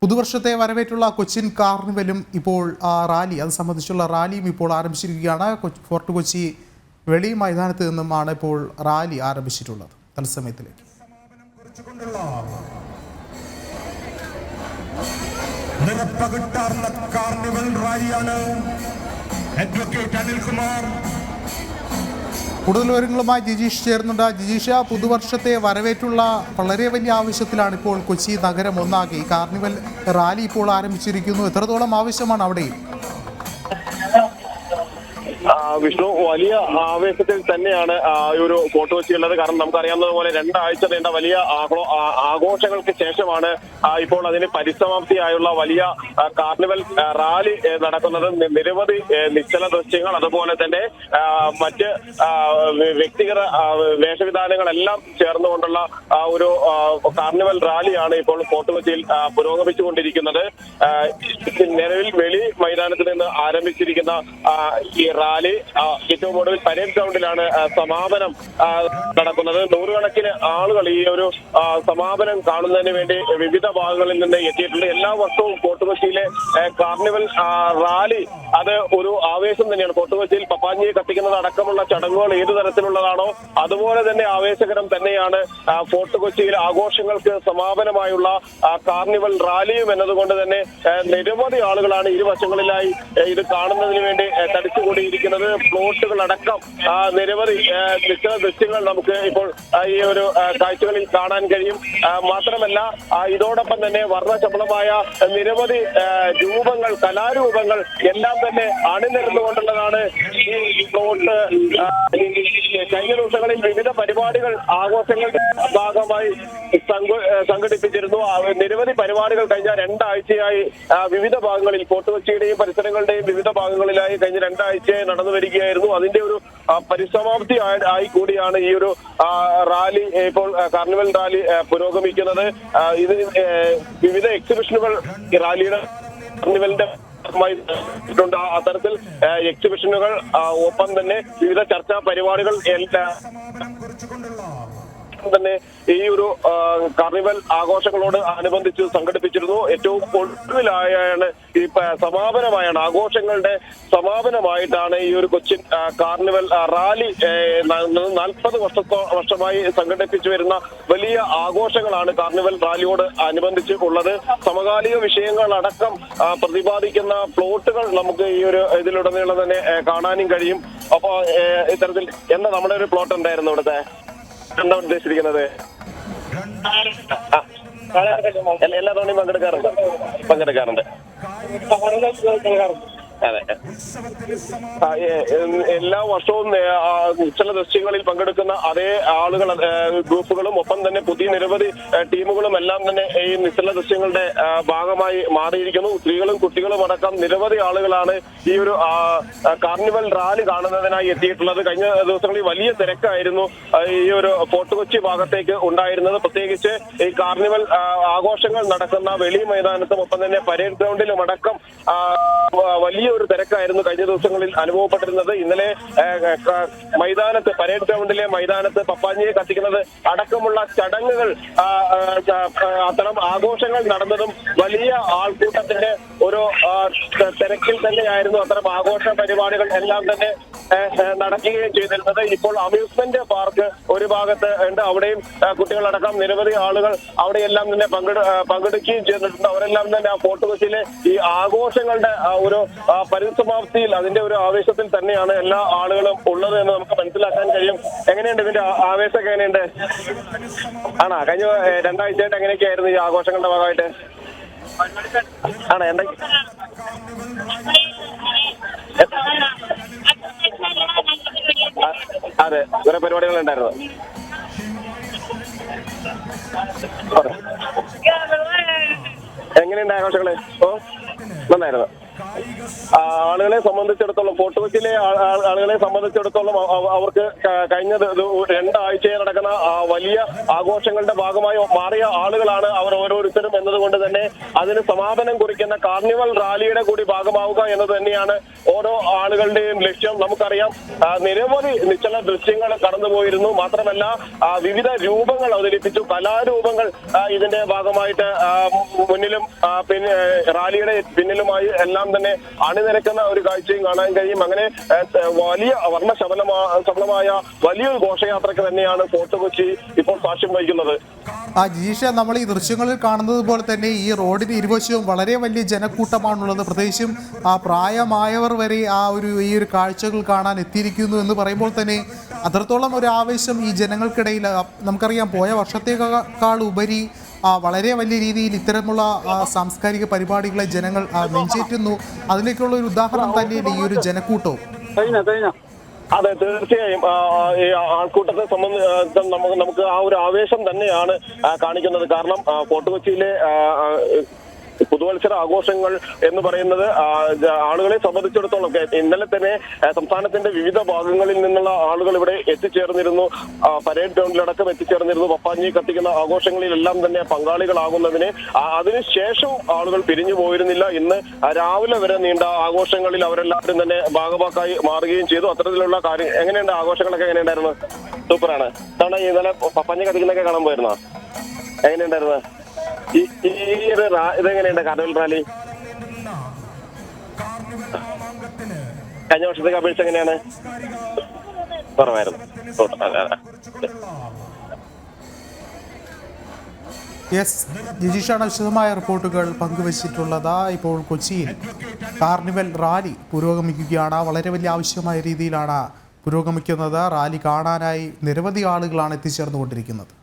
പുതുവർഷത്തെ വരവേറ്റുള്ള കൊച്ചിൻ കാർണിവലും ഇപ്പോൾ റാലി അത് സംബന്ധിച്ചുള്ള റാലിയും ഇപ്പോൾ ആരംഭിച്ചിരിക്കുകയാണ്. ഫോർട്ട് കൊച്ചി വെളി മൈതാനത്ത് നിന്നുമാണ് ഇപ്പോൾ റാലി ആരംഭിച്ചിട്ടുള്ളത്. തത്സമയത്തിലേക്ക് കാർണിവൽ റാലിയാണ്. അഡ്വക്കേറ്റ് അനിൽകുമാർ കൂടുതൽ വിവരങ്ങളുമായി ജിജീഷ് ചേർന്നുണ്ട്. ജിജീഷ, പുതുവർഷത്തെ വരവേറ്റുള്ള വളരെ വലിയ ആവശ്യത്തിലാണ് ഇപ്പോൾ കൊച്ചി നഗരം ഒന്നാകെ. കാർണിവൽ റാലി ഇപ്പോൾ ആരംഭിച്ചിരിക്കുന്നു. എത്രത്തോളം ആവശ്യമാണ് അവിടെ? വിഷ്ണു, വലിയ ആവേശത്തിൽ തന്നെയാണ് ഈ ഒരു ഫോർട്ട് കൊച്ചി ഉള്ളത്. കാരണം നമുക്കറിയാവുന്നതുപോലെ 2 ആഴ്ച നീണ്ട വലിയ ആഘോഷങ്ങൾക്ക് ശേഷമാണ് ഇപ്പോൾ അതിന് പരിസമാപ്തിയായുള്ള വലിയ കാർണിവൽ റാലി നടക്കുന്നത്. നിരവധി നിശ്ചല ദൃശ്യങ്ങൾ, അതുപോലെ തന്നെ മറ്റ് വ്യക്തിഗത വേഷവിധാനങ്ങളെല്ലാം ചേർന്നുകൊണ്ടുള്ള ഒരു കാർണിവൽ റാലിയാണ് ഇപ്പോൾ ഫോർട്ട് കൊച്ചിയിൽ പുരോഗമിച്ചുകൊണ്ടിരിക്കുന്നത്. നിലവിൽ വെളി മൈതാനത്ത് നിന്ന് ആരംഭിച്ചിരിക്കുന്ന ഈ റാലി ഏറ്റവും ഒടുവിൽ പരേഡ് ഗ്രൗണ്ടിലാണ് സമാപനം നടക്കുന്നത്. നൂറുകണക്കിന് ആളുകൾ ഈ ഒരു സമാപനം കാണുന്നതിന് വേണ്ടി വിവിധ ഭാഗങ്ങളിൽ നിന്ന് എത്തിയിട്ടുണ്ട്. എല്ലാ വർഷവും ഫോർട്ട് കൊച്ചിയിലെ കാർണിവൽ റാലി അത് ഒരു ആവേശം തന്നെയാണ്. ഫോർട്ട് കൊച്ചിയിൽ പപ്പാഞ്ഞിയെ കത്തിക്കുന്നത് അടക്കമുള്ള ചടങ്ങുകൾ ഏതു തരത്തിലുള്ളതാണോ അതുപോലെ തന്നെ ആവേശകരം തന്നെയാണ് ഫോർട്ട് കൊച്ചിയിലെ ആഘോഷങ്ങൾക്ക് സമാപനമായുള്ള കാർണിവൽ റാലിയും എന്നതുകൊണ്ട് തന്നെ നിരവധി ആളുകളാണ് ഇരുവശങ്ങളിലായി ഇത് കാണുന്നതിന് വേണ്ടി തടിച്ചുകൂടിയിരിക്കുന്നത്. ഫ്ലോട്ടുകളടക്കം നിരവധി നിശ്ചല ദൃശ്യങ്ങൾ നമുക്ക് ഇപ്പോൾ ഈ ഒരു കാഴ്ചകളിൽ കാണാൻ കഴിയും. മാത്രമല്ല ഇതോടൊപ്പം തന്നെ വർണ്ണശബളമായ നിരവധി രൂപങ്ങൾ, കലാരൂപങ്ങൾ എല്ലാം തന്നെ അണിനിരന്നുകൊണ്ടുള്ളതാണ് ഈ ഫ്ലോട്ട്. കഴിഞ്ഞ ദിവസങ്ങളിൽ വിവിധ പരിപാടികൾ ആഘോഷങ്ങളുടെ ഭാഗമായി സംഘടിപ്പിച്ചിരുന്നു. നിരവധി പരിപാടികൾ കഴിഞ്ഞ 2 ആഴ്ചയായി വിവിധ ഭാഗങ്ങളിൽ ഫോർട്ട് കൊച്ചിയുടെയും പരിസരങ്ങളുടെയും വിവിധ ഭാഗങ്ങളിലായി കഴിഞ്ഞ 2 ആഴ്ചയായി നടന്നു വരികയായിരുന്നു. അതിന്റെ ഒരു പരിസമാപ്തി ആയി കൂടിയാണ് ഈ ഒരു റാലി, ഇപ്പോൾ കാർണിവൽ റാലി പുരോഗമിക്കുന്നത്. ഇത് വിവിധ എക്സിബിഷനുകൾ ഈ റാലിയുടെ കാർണിവലിന്റെ അത്തരത്തിൽ എക്സിബിഷനുകൾ, ഒപ്പം തന്നെ വിവിധ ചർച്ചാ പരിപാടികൾ തന്നെ ഈ ഒരു കാർണിവൽ ആഘോഷങ്ങളോട് അനുബന്ധിച്ച് സംഘടിപ്പിച്ചിരുന്നു. ഏറ്റവും ഒടുവിലായാണ് ഈ സമാപനമായാണ്, ആഘോഷങ്ങളുടെ സമാപനമായിട്ടാണ് ഈ ഒരു കൊച്ചിൻ കാർണിവൽ റാലി 40 വർഷമായി സംഘടിപ്പിച്ചു വരുന്ന വലിയ ആഘോഷങ്ങളാണ് കാർണിവൽ റാലിയോട് അനുബന്ധിച്ച് ഉള്ളത്. സമകാലിക വിഷയങ്ങളടക്കം പ്രതിപാദിക്കുന്ന പ്ലോട്ടുകൾ നമുക്ക് ഈ ഒരു ഇതിലുടനീളം തന്നെ കാണാനും കഴിയും. അപ്പൊ ഇത്തരത്തിൽ എന്താ നമ്മുടെ ഒരു പ്ലോട്ട് ഉണ്ടായിരുന്നു ഇവിടുത്തെ, എന്താ ഉദ്ദേശിച്ചിരിക്കുന്നത്? എല്ലാ തവണയും പങ്കെടുക്കാറുണ്ട്. അതെ, എല്ലാ വർഷവും നിശ്ചല ദൃശ്യങ്ങളിൽ പങ്കെടുക്കുന്ന അതേ ആളുകൾ, ഗ്രൂപ്പുകളും ഒപ്പം തന്നെ പുതിയ നിരവധി ടീമുകളും എല്ലാം തന്നെ ഈ നിശ്ചല ദൃശ്യങ്ങളുടെ ഭാഗമായി മാറിയിരിക്കുന്നു. സ്ത്രീകളും കുട്ടികളും അടക്കം നിരവധി ആളുകളാണ് ഈ ഒരു കാർണിവൽ റാലി കാണുന്നതിനായി എത്തിയിട്ടുള്ളത്. കഴിഞ്ഞ ദിവസങ്ങളിൽ വലിയ തിരക്കായിരുന്നു ഈ ഒരു ഫോർട്ട് കൊച്ചി ഭാഗത്തേക്ക് ഉണ്ടായിരുന്നത്. പ്രത്യേകിച്ച് ഈ കാർണിവൽ ആഘോഷങ്ങൾ നടക്കുന്ന വെളി മൈതാനത്തും ഒപ്പം തന്നെ പരേഡ് ഗ്രൗണ്ടിലും അടക്കം വലിയൊരു തിരക്കായിരുന്നു കഴിഞ്ഞ ദിവസങ്ങളിൽ അനുഭവപ്പെട്ടിരുന്നത്. ഇന്നലെ മൈതാനത്ത്, പരേഡ് ഗ്രൗണ്ടിലെ മൈതാനത്ത് പപ്പാഞ്ഞിയെ കത്തിക്കുന്നത് അടക്കമുള്ള ചടങ്ങുകൾ, അത്തരം ആഘോഷങ്ങൾ നടന്നതും വലിയ ആൾക്കൂട്ടത്തിന്റെ ഒരു തിരക്കിൽ തന്നെയായിരുന്നു. അത്തരം ആഘോഷ പരിപാടികൾ എല്ലാം തന്നെ നടക്കുകയും ചെയ്തിരുന്നത്. ഇപ്പോൾ അമ്യൂസ്മെന്റ് പാർക്ക് ഒരു ഭാഗത്ത് ഉണ്ട്, അവിടെയും കുട്ടികളടക്കം നിരവധി ആളുകൾ അവിടെയെല്ലാം തന്നെ പങ്കെടുക്കുകയും ചെയ്തിട്ടുണ്ട്. അവരെല്ലാം തന്നെ ആ ഫോർട്ട് കൊച്ചിയിലെ ഈ ആഘോഷങ്ങളുടെ ഒരു പരിസമാപ്തിയിൽ, അതിന്റെ ഒരു ആവേശത്തിൽ തന്നെയാണ് എല്ലാ ആളുകളും ഉള്ളത് എന്ന് നമുക്ക് മനസ്സിലാക്കാൻ കഴിയും. എങ്ങനെയുണ്ട് ഇതിന്റെ ആവേശമൊക്കെ എങ്ങനെയുണ്ട്? ആണോ, കഴിഞ്ഞ 2 ആഴ്ചയായിട്ട് എങ്ങനെയൊക്കെയായിരുന്നു ഈ ആഘോഷങ്ങളുടെ ഭാഗമായിട്ട്? ആണോ, അതെ, കുറെ പരിപാടികൾ ഉണ്ടായിരുന്നു. എങ്ങനെയുണ്ട് ആഘോഷങ്ങള്? നന്നായിരുന്നു. ആളുകളെ സംബന്ധിച്ചിടത്തോളം, ഫോർട്ട് കൊച്ചിയിലെ ആളുകളെ സംബന്ധിച്ചിടത്തോളം അവർക്ക് കഴിഞ്ഞ 2 ആഴ്ചയിൽ നടക്കുന്ന വലിയ ആഘോഷങ്ങളുടെ ഭാഗമായി മാറിയ ആളുകളാണ് അവർ ഓരോരുത്തരും എന്നതുകൊണ്ട് തന്നെ അതിന് സമാപനം കുറിക്കുന്ന കാർണിവൽ റാലിയുടെ കൂടി ഭാഗമാവുക എന്നത് തന്നെയാണ് ഓരോ ആളുകളുടെയും ലക്ഷ്യം. നമുക്കറിയാം, നിരവധി നിശ്ചല ദൃശ്യങ്ങൾ കടന്നുപോയിരുന്നു. മാത്രമല്ല വിവിധ രൂപങ്ങൾ അവതരിപ്പിച്ചു, കലാരൂപങ്ങൾ ഇതിന്റെ ഭാഗമായിട്ട് മുന്നിലും പിന്നെ റാലിയുടെ പിന്നിലുമായി എല്ലാം തന്നെ അണിനിരക്കുന്ന ഒരു കാഴ്ചയും കാണാൻ കഴിയും. അങ്ങനെ വലിയ വർണ്ണശബളമായ വലിയൊരു ഘോഷയാത്രയ്ക്ക് തന്നെയാണ് ഫോർട്ട് കൊച്ചി ഇപ്പോൾ സാക്ഷ്യം വഹിക്കുന്നത്. ജിജീഷ, നമ്മൾ ഈ ദൃശ്യങ്ങളിൽ കാണുന്നത് പോലെ തന്നെ ഈ റോഡിന് ഇരുവശവും വളരെ വലിയ ജനക്കൂട്ടമാണുള്ളത്. പ്രത്യേകിച്ചും പ്രായമായവർ വരെ ഈ ഒരു കാഴ്ചകൾ കാണാൻ എത്തിയിരിക്കുന്നു എന്ന് പറയുമ്പോൾ തന്നെ അത്രത്തോളം ഒരു ആവേശം ഈ ജനങ്ങൾക്കിടയിൽ. നമുക്കറിയാം, പോയ വർഷത്തേക്കാൾ ഉപരി വളരെ വലിയ രീതിയിൽ ഇത്തരമുള്ള സാംസ്കാരിക പരിപാടികളെ ജനങ്ങൾ നെഞ്ചേറ്റുന്നു. അതിലേക്കുള്ള ഒരു ഉദാഹരണം തന്നെയല്ലേ ഈ ഒരു ജനക്കൂട്ടവും. അതെ, തീർച്ചയായും ഈ ആൾക്കൂട്ടത്തെ സംബന്ധിച്ച് നമുക്ക് ആ ഒരു ആവേശം തന്നെയാണ് കാണിക്കുന്നത്. കാരണം ഫോർട്ട് കൊച്ചിയിലെ പുതുവത്സര ആഘോഷങ്ങൾ എന്ന് പറയുന്നത് ആളുകളെ സംബന്ധിച്ചിടത്തോളം ഇന്നലെ തന്നെ സംസ്ഥാനത്തിന്റെ വിവിധ ഭാഗങ്ങളിൽ നിന്നുള്ള ആളുകൾ ഇവിടെ എത്തിച്ചേർന്നിരുന്നു. പരേഡ് ഗ്രൗണ്ടിലടക്കം എത്തിച്ചേർന്നിരുന്നു. പപ്പാഞ്ഞി കത്തിക്കുന്ന ആഘോഷങ്ങളിലെല്ലാം തന്നെ പങ്കാളികളാകുന്നതിന് അതിനുശേഷം ആളുകൾ പിരിഞ്ഞു പോയിരുന്നില്ല. ഇന്ന് രാവിലെ വരെ നീണ്ട ആഘോഷങ്ങളിൽ അവരെല്ലാവരും തന്നെ ഭാഗഭാക്കായി മാറുകയും ചെയ്തു. അത്തരത്തിലുള്ള കാര്യം എങ്ങനെയുണ്ട്? ആഘോഷങ്ങളൊക്കെ എങ്ങനെയുണ്ടായിരുന്നു? സൂപ്പറാണ്. കാരണം ഇന്നലെ പപ്പാഞ്ഞി കത്തിക്കുന്നൊക്കെ കാണാൻ പോയിരുന്നോ? എങ്ങനെയുണ്ടായിരുന്നു ഇതെങ്ങനെയുണ്ട് കാർണിവൽ റാലി? കഴിഞ്ഞ വർഷത്തേക്ക് അപേക്ഷിച്ച് എങ്ങനെയാണ്? കുറവായിരുന്നു. യെസ്, ജിജീഷാണ് വിശദമായ റിപ്പോർട്ടുകൾ പങ്കുവച്ചിട്ടുള്ളത്. ഇപ്പോൾ കൊച്ചിയിൽ കാർണിവൽ റാലി പുരോഗമിക്കുകയാണ്. വളരെ വലിയ ആവശ്യമായ രീതിയിലാണ് പുരോഗമിക്കുന്നത്. റാലി കാണാനായി നിരവധി ആളുകളാണ് എത്തിച്ചേർന്നുകൊണ്ടിരിക്കുന്നത്.